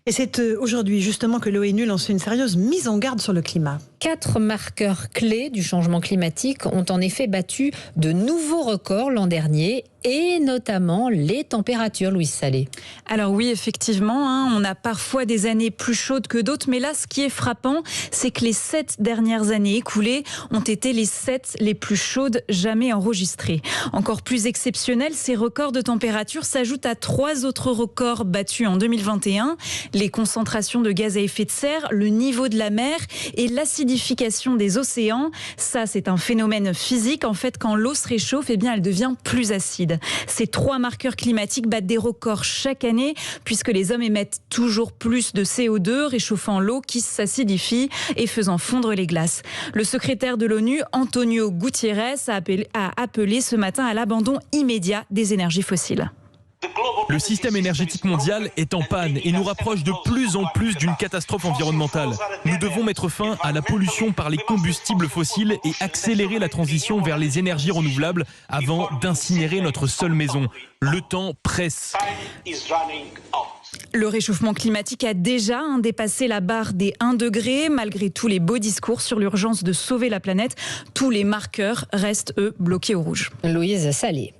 Et c'est aujourd'hui justement que l'ONU lance une sérieuse mise en garde sur le climat. 4 marqueurs clés du changement climatique ont en effet battu de nouveaux records l'an dernier, et notamment les températures, Louise Salé. Alors oui, effectivement, on a parfois des années plus chaudes que d'autres, mais là, ce qui est frappant, c'est que les 7 dernières années écoulées ont été les 7 les plus chaudes jamais enregistrées. Encore plus exceptionnel, ces records de température s'ajoutent à 3 autres records battus en 2021. Les concentrations de gaz à effet de serre, le niveau de la mer et l'acidification des océans. Ça, c'est un phénomène physique. En fait, quand l'eau se réchauffe, elle devient plus acide. Ces 3 marqueurs climatiques battent des records chaque année puisque les hommes émettent toujours plus de CO2, réchauffant l'eau qui s'acidifie et faisant fondre les glaces. Le secrétaire de l'ONU, Antonio Guterres, a appelé ce matin à l'abandon immédiat des énergies fossiles. Le système énergétique mondial est en panne et nous rapproche de plus en plus d'une catastrophe environnementale. Nous devons mettre fin à la pollution par les combustibles fossiles et accélérer la transition vers les énergies renouvelables avant d'incinérer notre seule maison. Le temps presse. Le réchauffement climatique a déjà dépassé la barre des 1 degré. Malgré tous les beaux discours sur l'urgence de sauver la planète, tous les marqueurs restent, eux, bloqués au rouge. Louise Salé.